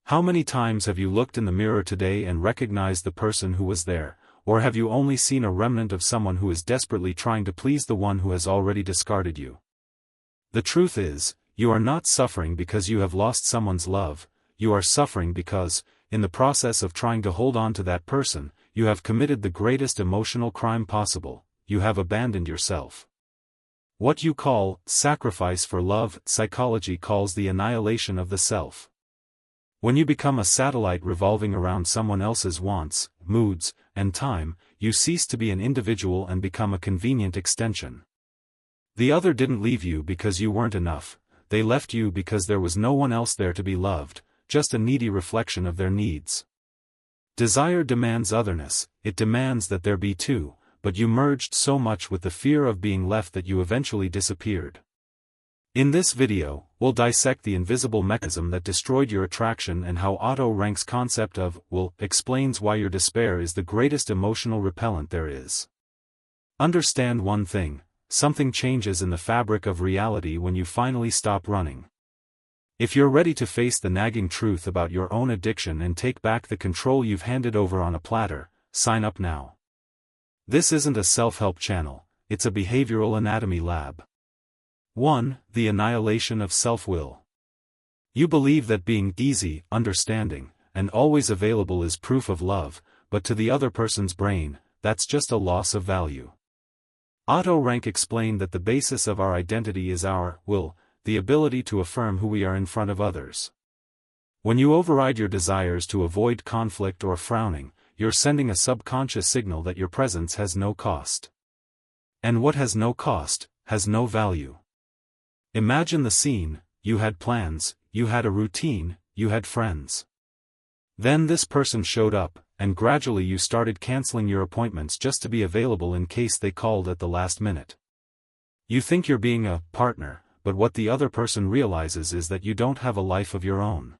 How many times have you looked in the mirror today and recognized the person who was there, or have you only seen a remnant of someone who is desperately trying to please the one who has already discarded you? The truth is, you are not suffering because you have lost someone's love, you are suffering because, in the process of trying to hold on to that person, you have committed the greatest emotional crime possible, you have abandoned yourself. What you call sacrifice for love, psychology calls the annihilation of the self. When you become a satellite revolving around someone else's wants, moods, and time, you cease to be an individual and become a convenient extension. The other didn't leave you because you weren't enough, they left you because there was no one else there to be loved, just a needy reflection of their needs. Desire demands otherness, it demands that there be two, but you merged so much with the fear of being left that you eventually disappeared. In this video, we'll dissect the invisible mechanism that destroyed your attraction and how Otto Rank's concept of will explains why your despair is the greatest emotional repellent there is. Understand one thing, something changes in the fabric of reality when you finally stop running. If you're ready to face the nagging truth about your own addiction and take back the control you've handed over on a platter, sign up now. This isn't a self-help channel, it's a behavioral anatomy lab. 1. The annihilation of self-will. You believe that being easy, understanding, and always available is proof of love, but to the other person's brain, that's just a loss of value. Otto Rank explained that the basis of our identity is our will, the ability to affirm who we are in front of others. When you override your desires to avoid conflict or frowning, you're sending a subconscious signal that your presence has no cost. And what has no cost, has no value. Imagine the scene, you had plans, you had a routine, you had friends. Then this person showed up, and gradually you started canceling your appointments just to be available in case they called at the last minute. You think you're being a partner, but what the other person realizes is that you don't have a life of your own.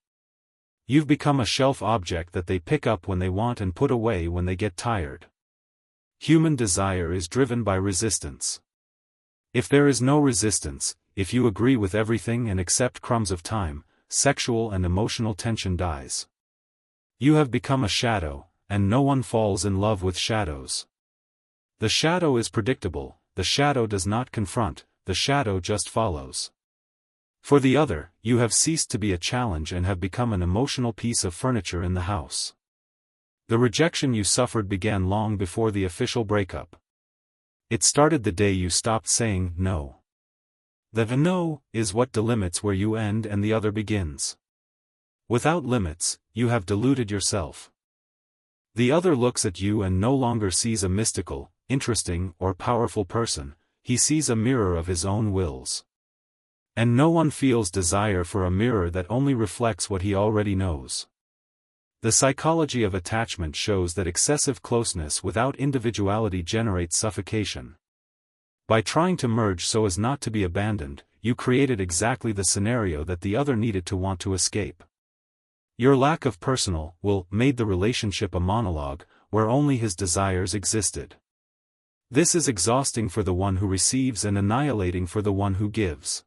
You've become a shelf object that they pick up when they want and put away when they get tired. Human desire is driven by resistance. If there is no resistance, if you agree with everything and accept crumbs of time, sexual and emotional tension dies. You have become a shadow, and no one falls in love with shadows. The shadow is predictable, the shadow does not confront, the shadow just follows. For the other, you have ceased to be a challenge and have become an emotional piece of furniture in the house. The rejection you suffered began long before the official breakup. It started the day you stopped saying no. The no is what delimits where you end and the other begins. Without limits, you have deluded yourself. The other looks at you and no longer sees a mystical, interesting, or powerful person, he sees a mirror of his own wills. And no one feels desire for a mirror that only reflects what he already knows. The psychology of attachment shows that excessive closeness without individuality generates suffocation. By trying to merge so as not to be abandoned, you created exactly the scenario that the other needed to want to escape. Your lack of personal will made the relationship a monologue, where only his desires existed. This is exhausting for the one who receives and annihilating for the one who gives.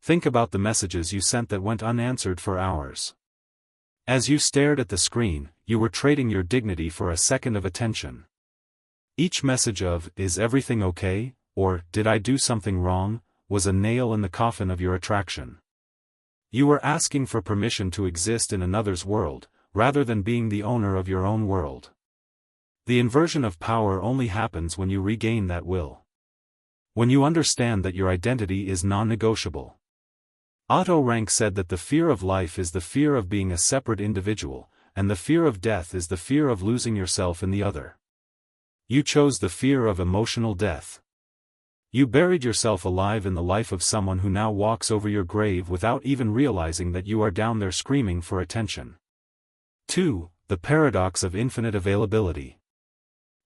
Think about the messages you sent that went unanswered for hours. As you stared at the screen, you were trading your dignity for a second of attention. Each message of, "Is everything okay?" or "Did I do something wrong?" was a nail in the coffin of your attraction. You were asking for permission to exist in another's world, rather than being the owner of your own world. The inversion of power only happens when you regain that will. When you understand that your identity is non-negotiable. Otto Rank said that the fear of life is the fear of being a separate individual, and the fear of death is the fear of losing yourself in the other. You chose the fear of emotional death. You buried yourself alive in the life of someone who now walks over your grave without even realizing that you are down there screaming for attention. 2. The paradox of infinite availability.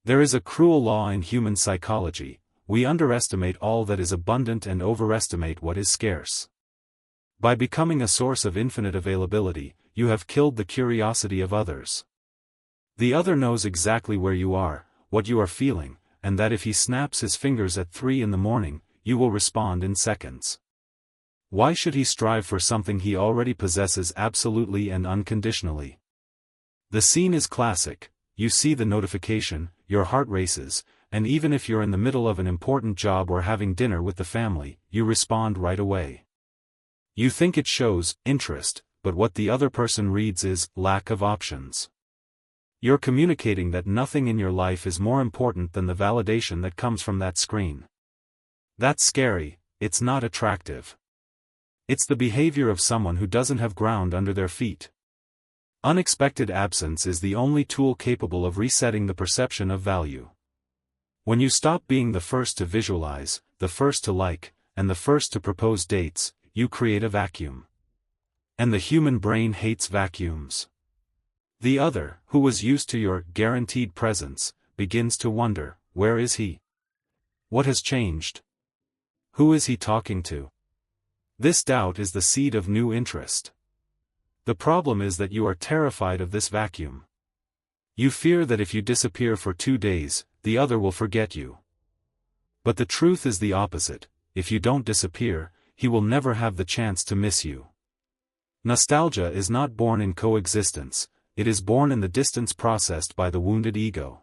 There is a cruel law in human psychology: we underestimate all that is abundant and overestimate what is scarce. By becoming a source of infinite availability, you have killed the curiosity of others. The other knows exactly where you are, what you are feeling, and that if he snaps his fingers at 3 in the morning, you will respond in seconds. Why should he strive for something he already possesses absolutely and unconditionally? The scene is classic. You see the notification, your heart races, and even if you're in the middle of an important job or having dinner with the family, you respond right away. You think it shows interest, but what the other person reads is lack of options. You're communicating that nothing in your life is more important than the validation that comes from that screen. That's scary. It's not attractive. It's the behavior of someone who doesn't have ground under their feet. Unexpected absence is the only tool capable of resetting the perception of value. When you stop being the first to visualize, the first to like, and the first to propose dates, you create a vacuum. And the human brain hates vacuums. The other, who was used to your guaranteed presence, begins to wonder, where is he? What has changed? Who is he talking to? This doubt is the seed of new interest. The problem is that you are terrified of this vacuum. You fear that if you disappear for 2 days, the other will forget you. But the truth is the opposite. If you don't disappear, he will never have the chance to miss you. Nostalgia is not born in coexistence, it is born in the distance processed by the wounded ego.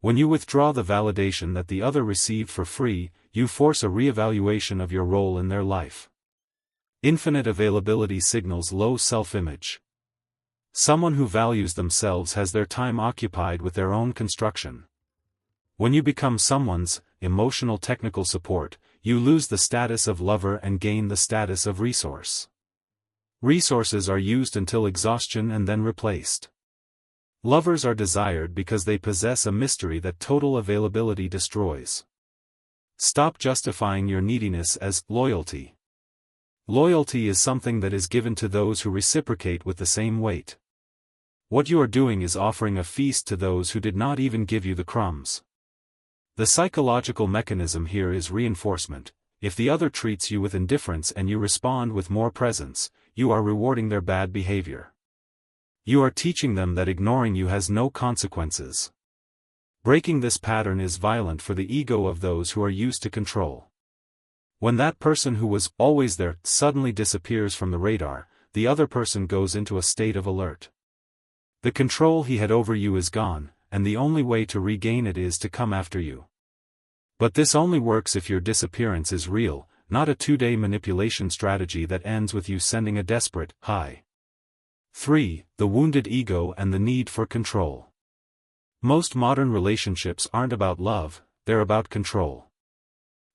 When you withdraw the validation that the other received for free, you force a reevaluation of your role in their life. Infinite availability signals low self-image. Someone who values themselves has their time occupied with their own construction. When you become someone's emotional technical support, you lose the status of lover and gain the status of resource. Resources are used until exhaustion and then replaced. Lovers are desired because they possess a mystery that total availability destroys. Stop justifying your neediness as loyalty. Loyalty is something that is given to those who reciprocate with the same weight. What you are doing is offering a feast to those who did not even give you the crumbs. The psychological mechanism here is reinforcement. If the other treats you with indifference and you respond with more presence, you are rewarding their bad behavior. You are teaching them that ignoring you has no consequences. Breaking this pattern is violent for the ego of those who are used to control. When that person who was always there suddenly disappears from the radar, the other person goes into a state of alert. The control he had over you is gone, and the only way to regain it is to come after you. But this only works if your disappearance is real, not a 2-day manipulation strategy that ends with you sending a desperate, hi. 3. The wounded ego and the need for control. Most modern relationships aren't about love, they're about control.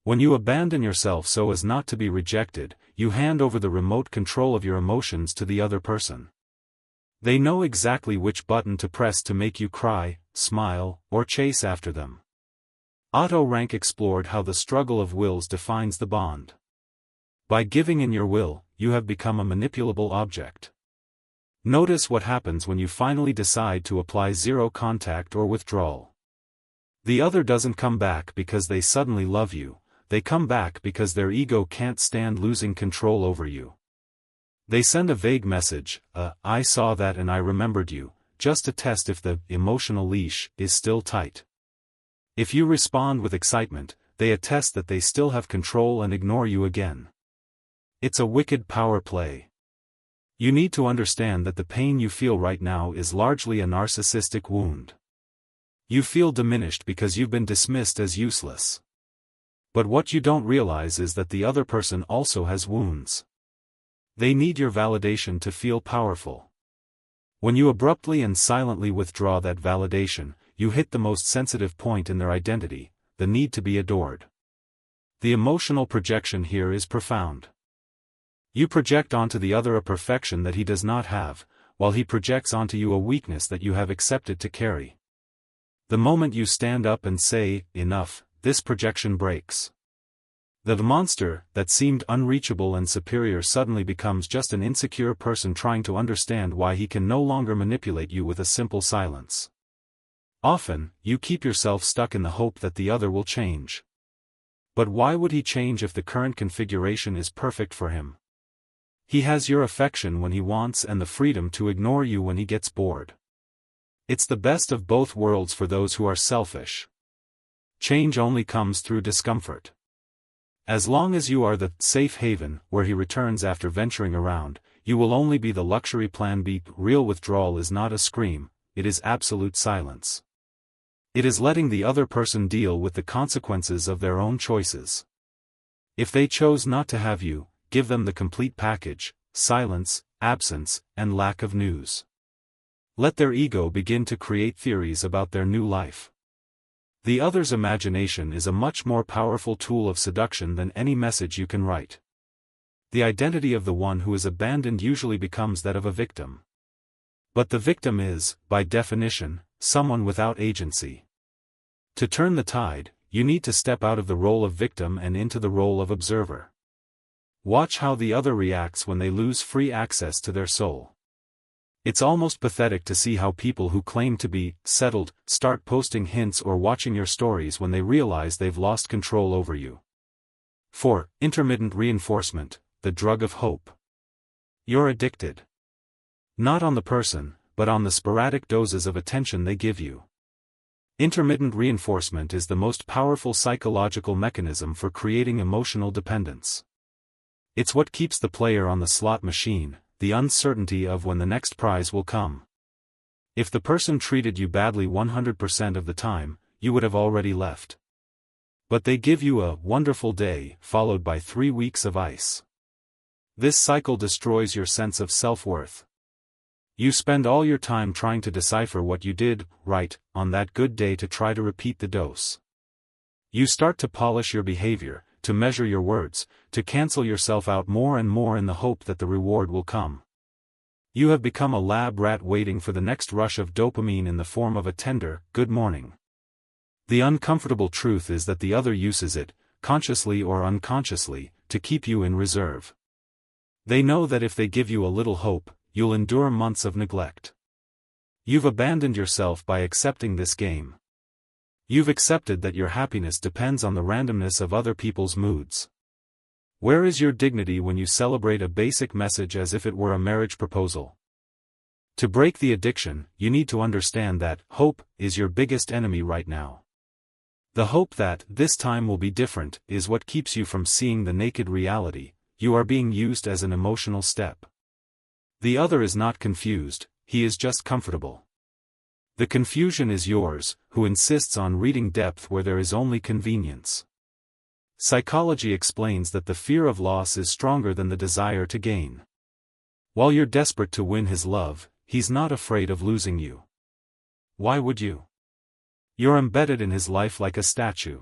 When you abandon yourself so as not to be rejected, you hand over the remote control of your emotions to the other person. They know exactly which button to press to make you cry, smile, or chase after them. Otto Rank explored how the struggle of wills defines the bond. By giving in your will, you have become a manipulable object. Notice what happens when you finally decide to apply zero contact or withdrawal. The other doesn't come back because they suddenly love you, they come back because their ego can't stand losing control over you. They send a vague message, I saw that and I remembered you, just to test if the emotional leash is still tight. If you respond with excitement, they attest that they still have control and ignore you again. It's a wicked power play. You need to understand that the pain you feel right now is largely a narcissistic wound. You feel diminished because you've been dismissed as useless. But what you don't realize is that the other person also has wounds. They need your validation to feel powerful. When you abruptly and silently withdraw that validation, you hit the most sensitive point in their identity, the need to be adored. The emotional projection here is profound. You project onto the other a perfection that he does not have, while he projects onto you a weakness that you have accepted to carry. The moment you stand up and say, enough, this projection breaks. The monster that seemed unreachable and superior suddenly becomes just an insecure person trying to understand why he can no longer manipulate you with a simple silence. Often, you keep yourself stuck in the hope that the other will change. But why would he change if the current configuration is perfect for him? He has your affection when he wants and the freedom to ignore you when he gets bored. It's the best of both worlds for those who are selfish. Change only comes through discomfort. As long as you are the safe haven where he returns after venturing around, you will only be the luxury plan B. Real withdrawal is not a scream, it is absolute silence. It is letting the other person deal with the consequences of their own choices. If they chose not to have you, give them the complete package: silence, absence, and lack of news. Let their ego begin to create theories about their new life. The other's imagination is a much more powerful tool of seduction than any message you can write. The identity of the one who is abandoned usually becomes that of a victim. But the victim is, by definition, someone without agency. To turn the tide, you need to step out of the role of victim and into the role of observer. Watch how the other reacts when they lose free access to their soul. It's almost pathetic to see how people who claim to be settled start posting hints or watching your stories when they realize they've lost control over you. 4. Intermittent reinforcement, the drug of hope. You're addicted. Not on the person, but on the sporadic doses of attention they give you. Intermittent reinforcement is the most powerful psychological mechanism for creating emotional dependence. It's what keeps the player on the slot machine, the uncertainty of when the next prize will come. If the person treated you badly 100% of the time, you would have already left. But they give you a wonderful day, followed by 3 weeks of ice. This cycle destroys your sense of self-worth. You spend all your time trying to decipher what you did right on that good day to try to repeat the dose. You start to polish your behavior, to measure your words, to cancel yourself out more and more in the hope that the reward will come. You have become a lab rat waiting for the next rush of dopamine in the form of a tender, good morning. The uncomfortable truth is that the other uses it, consciously or unconsciously, to keep you in reserve. They know that if they give you a little hope, you'll endure months of neglect. You've abandoned yourself by accepting this game. You've accepted that your happiness depends on the randomness of other people's moods. Where is your dignity when you celebrate a basic message as if it were a marriage proposal? To break the addiction, you need to understand that hope is your biggest enemy right now. The hope that this time will be different is what keeps you from seeing the naked reality. You are being used as an emotional step. The other is not confused, he is just comfortable. The confusion is yours, who insists on reading depth where there is only convenience. Psychology explains that the fear of loss is stronger than the desire to gain. While you're desperate to win his love, he's not afraid of losing you. Why would you? You're embedded in his life like a statue.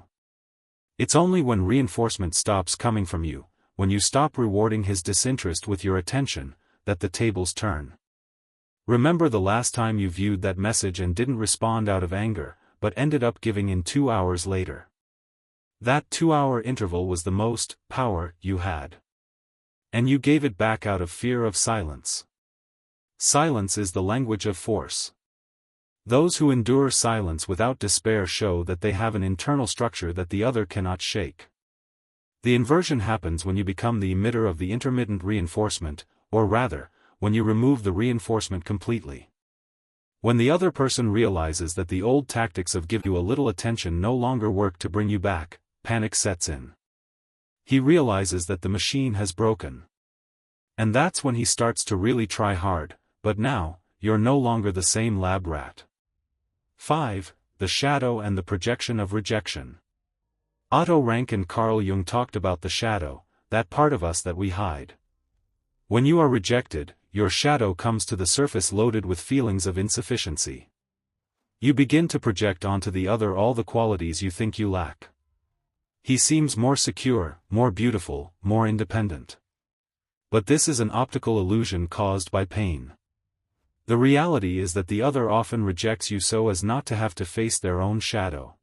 It's only when reinforcement stops coming from you, when you stop rewarding his disinterest with your attention, that the tables turn. Remember the last time you viewed that message and didn't respond out of anger, but ended up giving in 2 hours later. That 2-hour interval was the most power you had. And you gave it back out of fear of silence. Silence is the language of force. Those who endure silence without despair show that they have an internal structure that the other cannot shake. The inversion happens when you become the emitter of the intermittent reinforcement, or rather, when you remove the reinforcement completely. When the other person realizes that the old tactics of give you a little attention no longer work to bring you back, panic sets in. He realizes that the machine has broken. And that's when he starts to really try hard, but now, you're no longer the same lab rat. 5. The shadow and the projection of rejection. Otto Rank and Carl Jung talked about the shadow, that part of us that we hide. When you are rejected, your shadow comes to the surface loaded with feelings of insufficiency. You begin to project onto the other all the qualities you think you lack. He seems more secure, more beautiful, more independent. But this is an optical illusion caused by pain. The reality is that the other often rejects you so as not to have to face their own shadow.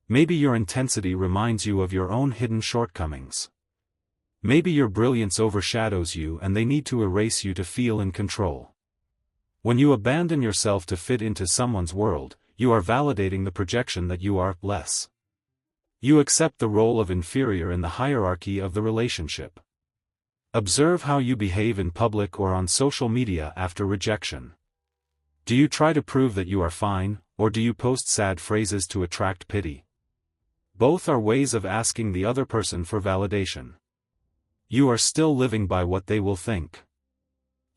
Maybe your intensity reminds you of your own hidden shortcomings. Maybe your brilliance overshadows you and they need to erase you to feel in control. When you abandon yourself to fit into someone's world, you are validating the projection that you are less. You accept the role of inferior in the hierarchy of the relationship. Observe how you behave in public or on social media after rejection. Do you try to prove that you are fine, or do you post sad phrases to attract pity? Both are ways of asking the other person for validation. You are still living by what they will think.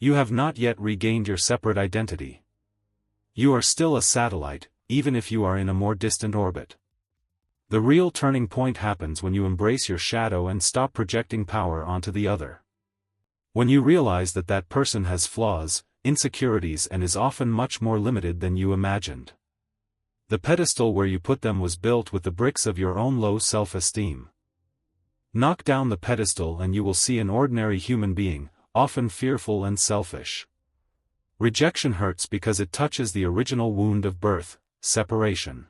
You have not yet regained your separate identity. You are still a satellite, even if you are in a more distant orbit. The real turning point happens when you embrace your shadow and stop projecting power onto the other. When you realize that that person has flaws, insecurities, and is often much more limited than you imagined. The pedestal where you put them was built with the bricks of your own low self-esteem. Knock down the pedestal and you will see an ordinary human being, often fearful and selfish. Rejection hurts because it touches the original wound of birth, separation.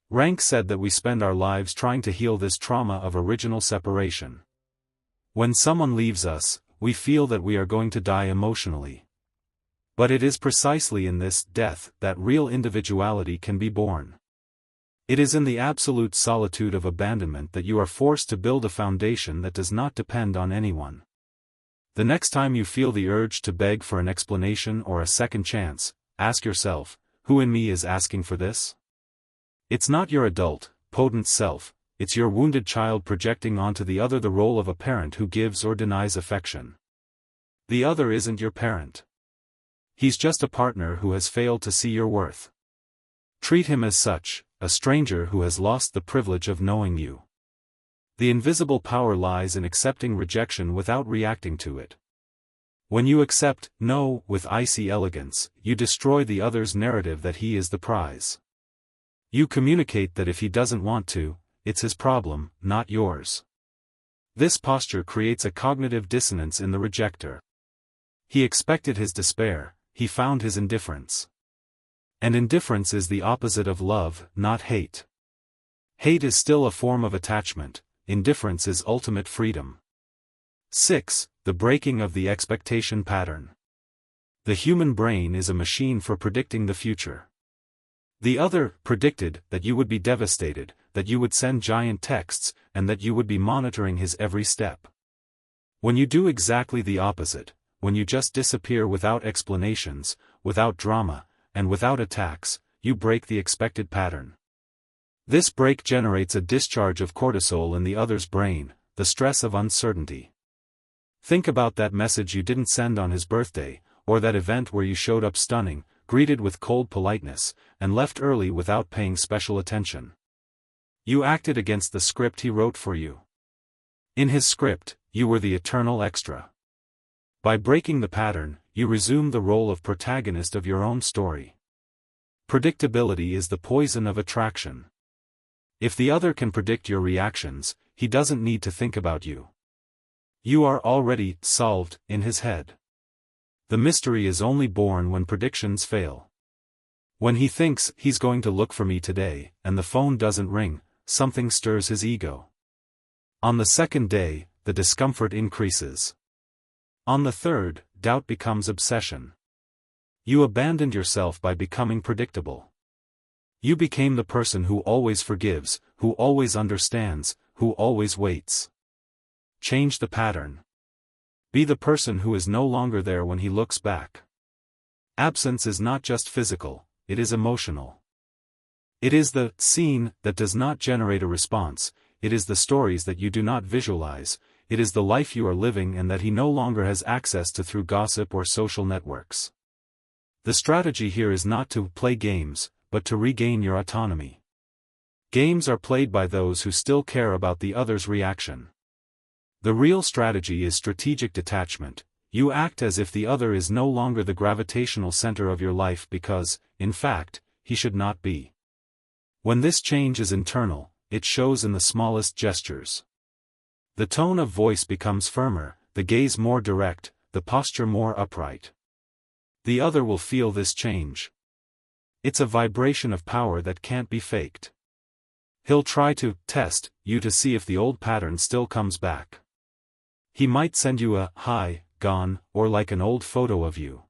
Rank said that we spend our lives trying to heal this trauma of original separation. When someone leaves us, we feel that we are going to die emotionally. But it is precisely in this death that real individuality can be born. It is in the absolute solitude of abandonment that you are forced to build a foundation that does not depend on anyone. The next time you feel the urge to beg for an explanation or a second chance, ask yourself, who in me is asking for this? It's not your adult, potent self, it's your wounded child projecting onto the other the role of a parent who gives or denies affection. The other isn't your parent. He's just a partner who has failed to see your worth. Treat him as such, a stranger who has lost the privilege of knowing you. The invisible power lies in accepting rejection without reacting to it. When you accept no with icy elegance, you destroy the other's narrative that he is the prize. You communicate that if he doesn't want to, it's his problem, not yours. This posture creates a cognitive dissonance in the rejecter. He expected his despair, he found his indifference. And indifference is the opposite of love, not hate. Hate is still a form of attachment, indifference is ultimate freedom. 6. The breaking of the expectation pattern. The human brain is a machine for predicting the future. The other predicted that you would be devastated, that you would send giant texts, and that you would be monitoring his every step. When you do exactly the opposite, when you just disappear without explanations, without drama, and without attacks, you break the expected pattern. This break generates a discharge of cortisol in the other's brain, the stress of uncertainty. Think about that message you didn't send on his birthday, or that event where you showed up stunning, greeted with cold politeness, and left early without paying special attention. You acted against the script he wrote for you. In his script, you were the eternal extra. By breaking the pattern, you resume the role of protagonist of your own story. Predictability is the poison of attraction. If the other can predict your reactions, he doesn't need to think about you. You are already solved in his head. The mystery is only born when predictions fail. When he thinks he's going to look for me today, and the phone doesn't ring, something stirs his ego. On the second day, the discomfort increases. On the third, doubt becomes obsession. You abandoned yourself by becoming predictable. You became the person who always forgives, who always understands, who always waits. Change the pattern. Be the person who is no longer there when he looks back. Absence is not just physical, it is emotional. It is the scene that does not generate a response, it is the stories that you do not visualize, it is the life you are living and that he no longer has access to through gossip or social networks. The strategy here is not to play games, but to regain your autonomy. Games are played by those who still care about the other's reaction. The real strategy is strategic detachment. You act as if the other is no longer the gravitational center of your life because, in fact, he should not be. When this change is internal, it shows in the smallest gestures. The tone of voice becomes firmer, the gaze more direct, the posture more upright. The other will feel this change. It's a vibration of power that can't be faked. He'll try to test you to see if the old pattern still comes back. He might send you a "hi, gone," or like an old photo of you.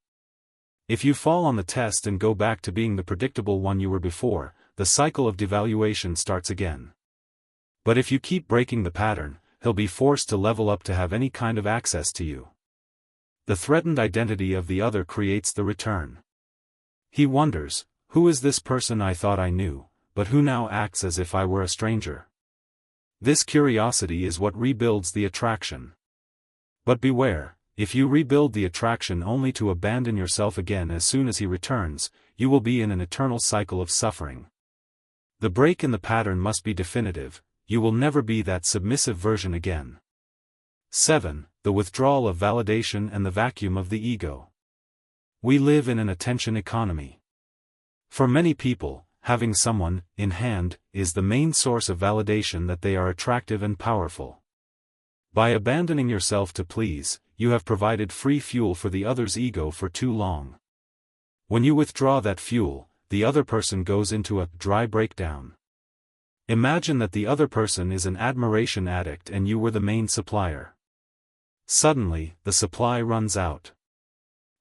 If you fall on the test and go back to being the predictable one you were before, the cycle of devaluation starts again. But if you keep breaking the pattern, he'll be forced to level up to have any kind of access to you. The threatened identity of the other creates the return. He wonders, who is this person I thought I knew, but who now acts as if I were a stranger? This curiosity is what rebuilds the attraction. But beware, if you rebuild the attraction only to abandon yourself again as soon as he returns, you will be in an eternal cycle of suffering. The break in the pattern must be definitive. You will never be that submissive version again. 7. The withdrawal of validation and the vacuum of the ego. We live in an attention economy. For many people, having someone in hand is the main source of validation that they are attractive and powerful. By abandoning yourself to please, you have provided free fuel for the other's ego for too long. When you withdraw that fuel, the other person goes into a dry breakdown. Imagine that the other person is an admiration addict and you were the main supplier. Suddenly, the supply runs out.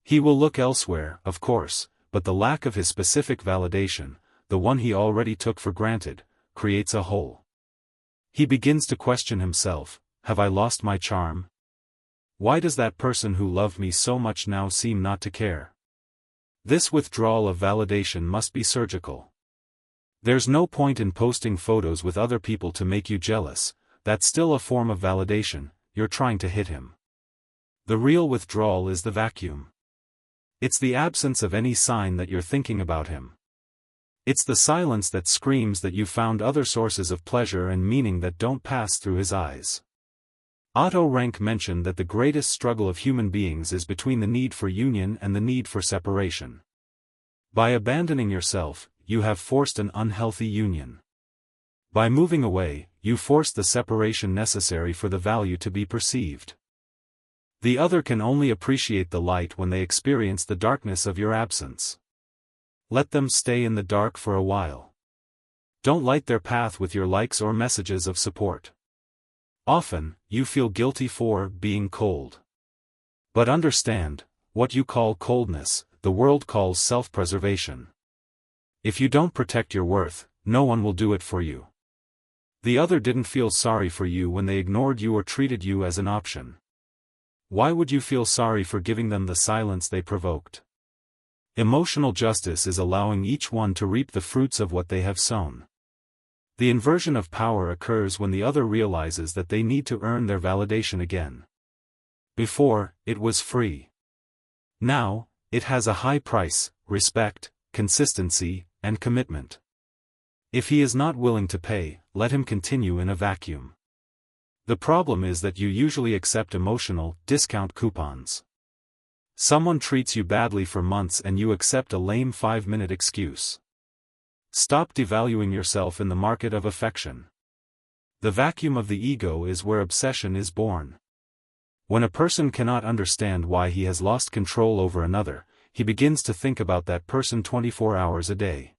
He will look elsewhere, of course, but the lack of his specific validation, the one he already took for granted, creates a hole. He begins to question himself, have I lost my charm? Why does that person who loved me so much now seem not to care? This withdrawal of validation must be surgical. There's no point in posting photos with other people to make you jealous, that's still a form of validation, you're trying to hit him. The real withdrawal is the vacuum. It's the absence of any sign that you're thinking about him. It's the silence that screams that you found other sources of pleasure and meaning that don't pass through his eyes. Otto Rank mentioned that the greatest struggle of human beings is between the need for union and the need for separation. By abandoning yourself, you have forced an unhealthy union. By moving away, you force the separation necessary for the value to be perceived. The other can only appreciate the light when they experience the darkness of your absence. Let them stay in the dark for a while. Don't light their path with your likes or messages of support. Often, you feel guilty for being cold. But understand, what you call coldness, the world calls self-preservation. If you don't protect your worth, no one will do it for you. The other didn't feel sorry for you when they ignored you or treated you as an option. Why would you feel sorry for giving them the silence they provoked? Emotional justice is allowing each one to reap the fruits of what they have sown. The inversion of power occurs when the other realizes that they need to earn their validation again. Before, it was free. Now, it has a high price: respect, consistency, and commitment. If he is not willing to pay, let him continue in a vacuum. The problem is that you usually accept emotional discount coupons. Someone treats you badly for months and you accept a lame 5-minute excuse. Stop devaluing yourself in the market of affection. The vacuum of the ego is where obsession is born. When a person cannot understand why he has lost control over another, he begins to think about that person 24 hours a day.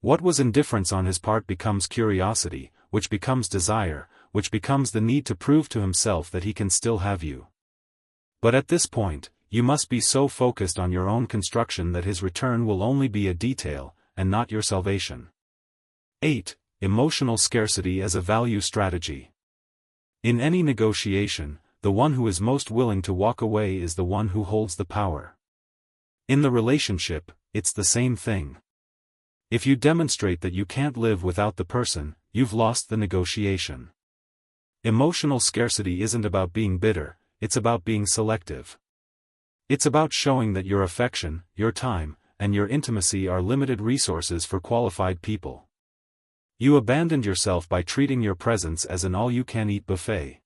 What was indifference on his part becomes curiosity, which becomes desire, which becomes the need to prove to himself that he can still have you. But at this point, you must be so focused on your own construction that his return will only be a detail, and not your salvation. 8. Emotional scarcity as a value strategy. In any negotiation, the one who is most willing to walk away is the one who holds the power. In the relationship, it's the same thing. If you demonstrate that you can't live without the person, you've lost the negotiation. Emotional scarcity isn't about being bitter, it's about being selective. It's about showing that your affection, your time, and your intimacy are limited resources for qualified people. You abandoned yourself by treating your presence as an all-you-can-eat buffet.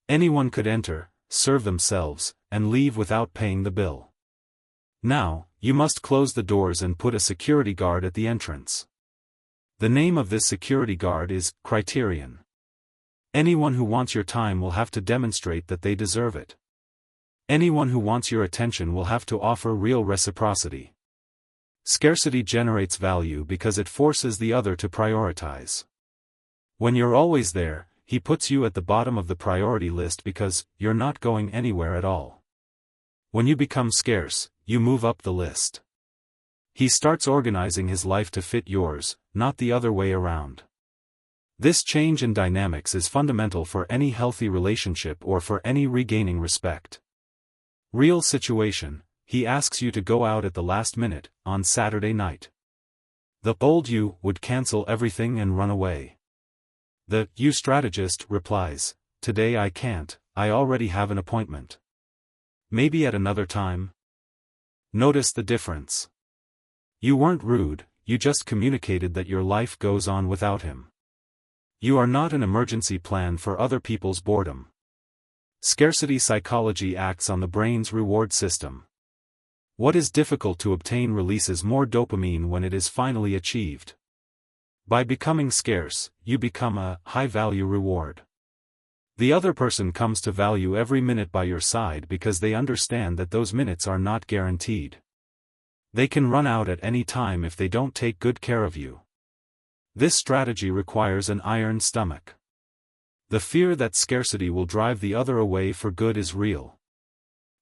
Anyone could enter, serve themselves, and leave without paying the bill. Now, you must close the doors and put a security guard at the entrance. The name of this security guard is criterion. Anyone who wants your time will have to demonstrate that they deserve it. Anyone who wants your attention will have to offer real reciprocity. Scarcity generates value because it forces the other to prioritize. When you're always there, he puts you at the bottom of the priority list because you're not going anywhere at all. When you become scarce, you move up the list. He starts organizing his life to fit yours, not the other way around. This change in dynamics is fundamental for any healthy relationship or for any regaining respect. Real situation: he asks you to go out at the last minute, on Saturday night. The old you would cancel everything and run away. The you strategist replies, "Today I can't, I already have an appointment. Maybe at another time." Notice the difference. You weren't rude, you just communicated that your life goes on without him. You are not an emergency plan for other people's boredom. Scarcity psychology acts on the brain's reward system. What is difficult to obtain releases more dopamine when it is finally achieved. By becoming scarce, you become a high-value reward. The other person comes to value every minute by your side because they understand that those minutes are not guaranteed. They can run out at any time if they don't take good care of you. This strategy requires an iron stomach. The fear that scarcity will drive the other away for good is real.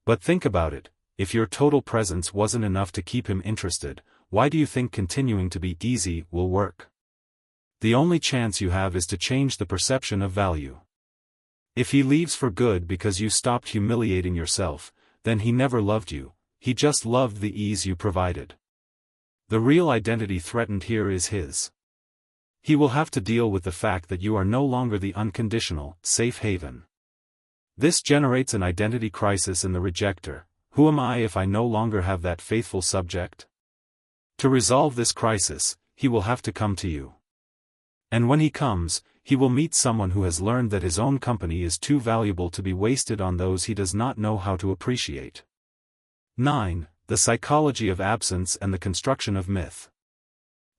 But think about it. If your total presence wasn't enough to keep him interested, why do you think continuing to be easy will work? The only chance you have is to change the perception of value. If he leaves for good because you stopped humiliating yourself, then he never loved you, he just loved the ease you provided. The real identity threatened here is his. He will have to deal with the fact that you are no longer the unconditional, safe haven. This generates an identity crisis in the rejecter. Who am I if I no longer have that faithful subject? To resolve this crisis, he will have to come to you. And when he comes, he will meet someone who has learned that his own company is too valuable to be wasted on those he does not know how to appreciate. 9. The psychology of absence and the construction of myth.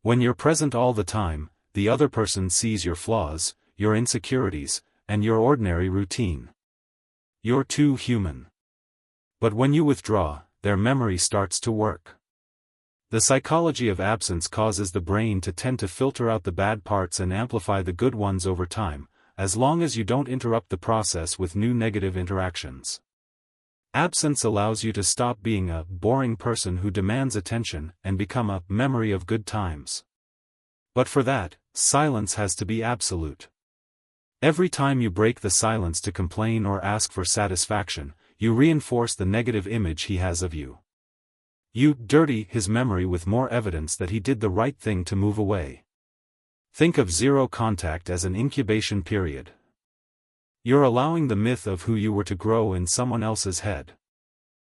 When you're present all the time, the other person sees your flaws, your insecurities, and your ordinary routine. You're too human. But when you withdraw, their memory starts to work. The psychology of absence causes the brain to tend to filter out the bad parts and amplify the good ones over time, as long as you don't interrupt the process with new negative interactions. Absence allows you to stop being a boring person who demands attention and become a memory of good times. But for that, silence has to be absolute. Every time you break the silence to complain or ask for satisfaction, you reinforce the negative image he has of you. You dirty his memory with more evidence that he did the right thing to move away. Think of zero contact as an incubation period. You're allowing the myth of who you were to grow in someone else's head.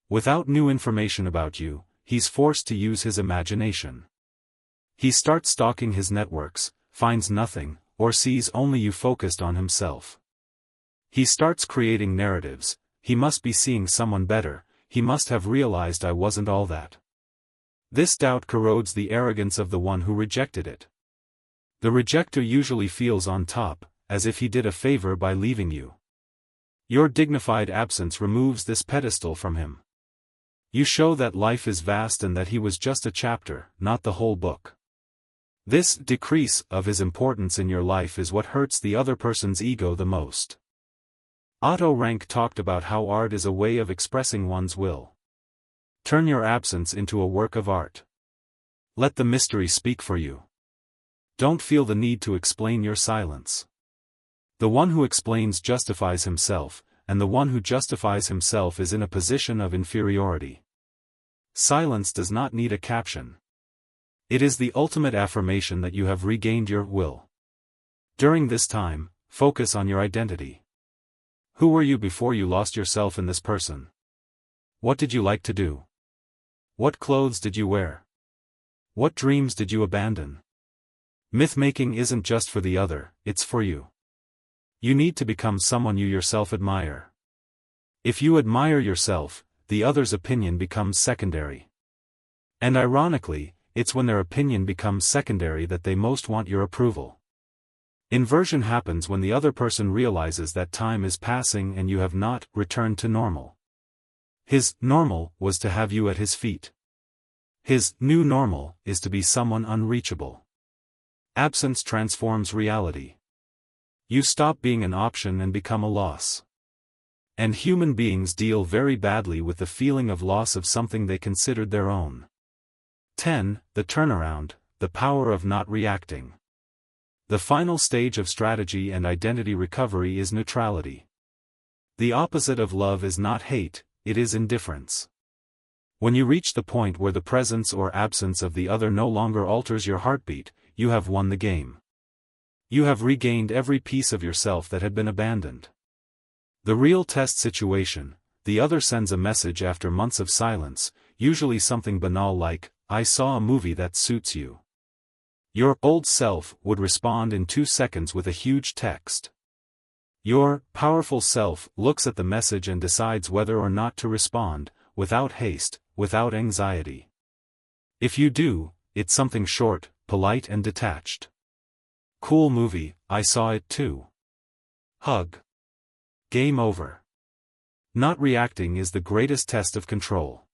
Without new information about you, he's forced to use his imagination. He starts stalking his networks, finds nothing, or sees only you focused on himself. He starts creating narratives. He must be seeing someone better, he must have realized I wasn't all that. This doubt corrodes the arrogance of the one who rejected it. The rejecter usually feels on top, as if he did a favor by leaving you. Your dignified absence removes this pedestal from him. You show that life is vast and that he was just a chapter, not the whole book. This decrease of his importance in your life is what hurts the other person's ego the most. Otto Rank talked about how art is a way of expressing one's will. Turn your absence into a work of art. Let the mystery speak for you. Don't feel the need to explain your silence. The one who explains justifies himself, and the one who justifies himself is in a position of inferiority. Silence does not need a caption. It is the ultimate affirmation that you have regained your will. During this time, focus on your identity. Who were you before you lost yourself in this person? What did you like to do? What clothes did you wear? What dreams did you abandon? Myth-making isn't just for the other, it's for you. You need to become someone you yourself admire. If you admire yourself, the other's opinion becomes secondary. And ironically, it's when their opinion becomes secondary that they most want your approval. Inversion happens when the other person realizes that time is passing and you have not returned to normal. His normal was to have you at his feet. His new normal is to be someone unreachable. Absence transforms reality. You stop being an option and become a loss. And human beings deal very badly with the feeling of loss of something they considered their own. 10. The turnaround, the power of not reacting. The final stage of strategy and identity recovery is neutrality. The opposite of love is not hate, it is indifference. When you reach the point where the presence or absence of the other no longer alters your heartbeat, you have won the game. You have regained every piece of yourself that had been abandoned. The real test situation: the other sends a message after months of silence, usually something banal like, "I saw a movie that suits you." Your old self would respond in 2 seconds with a huge text. Your powerful self looks at the message and decides whether or not to respond, without haste, without anxiety. If you do, it's something short, polite and detached. "Cool movie, I saw it too." Hug. Game over. Not reacting is the greatest test of control.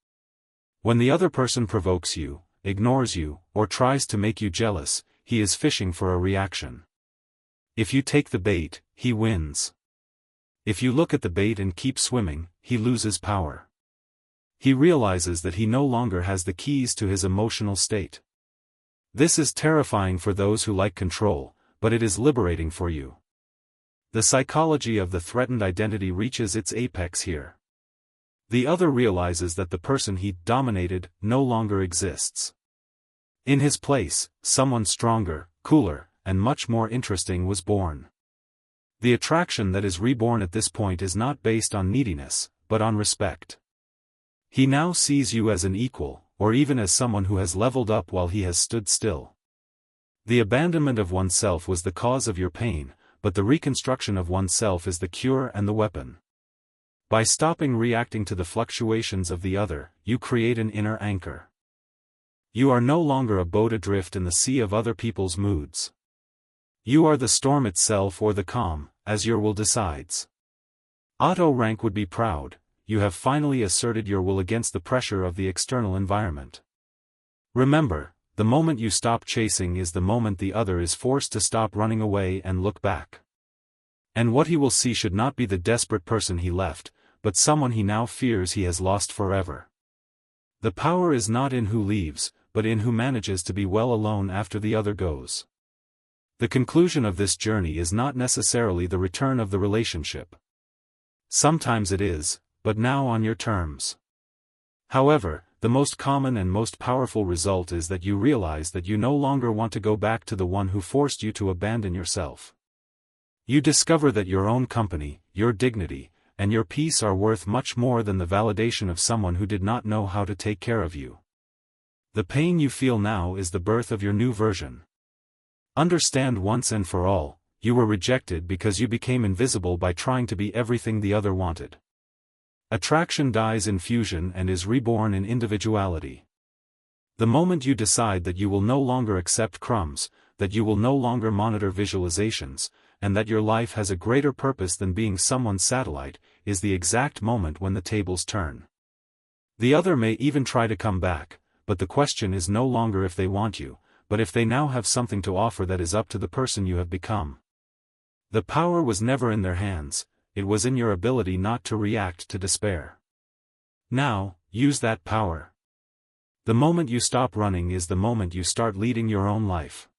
When the other person provokes you, ignores you, or tries to make you jealous, he is fishing for a reaction. If you take the bait, he wins. If you look at the bait and keep swimming, he loses power. He realizes that he no longer has the keys to his emotional state. This is terrifying for those who like control, but it is liberating for you. The psychology of the threatened identity reaches its apex here. The other realizes that the person he dominated no longer exists. In his place, someone stronger, cooler, and much more interesting was born. The attraction that is reborn at this point is not based on neediness, but on respect. He now sees you as an equal, or even as someone who has leveled up while he has stood still. The abandonment of oneself was the cause of your pain, but the reconstruction of oneself is the cure and the weapon. By stopping reacting to the fluctuations of the other, you create an inner anchor. You are no longer a boat adrift in the sea of other people's moods. You are the storm itself or the calm, as your will decides. Otto Rank would be proud: you have finally asserted your will against the pressure of the external environment. Remember, the moment you stop chasing is the moment the other is forced to stop running away and look back. And what he will see should not be the desperate person he left, but someone he now fears he has lost forever. The power is not in who leaves, but in who manages to be well alone after the other goes. The conclusion of this journey is not necessarily the return of the relationship. Sometimes it is, but now on your terms. However, the most common and most powerful result is that you realize that you no longer want to go back to the one who forced you to abandon yourself. You discover that your own company, your dignity, and your peace are worth much more than the validation of someone who did not know how to take care of you. The pain you feel now is the birth of your new version. Understand once and for all, you were rejected because you became invisible by trying to be everything the other wanted. Attraction dies in fusion and is reborn in individuality. The moment you decide that you will no longer accept crumbs, that you will no longer monitor visualizations, and that your life has a greater purpose than being someone's satellite, is the exact moment when the tables turn. The other may even try to come back, but the question is no longer if they want you, but if they now have something to offer that is up to the person you have become. The power was never in their hands, it was in your ability not to react to despair. Now, use that power. The moment you stop running is the moment you start leading your own life.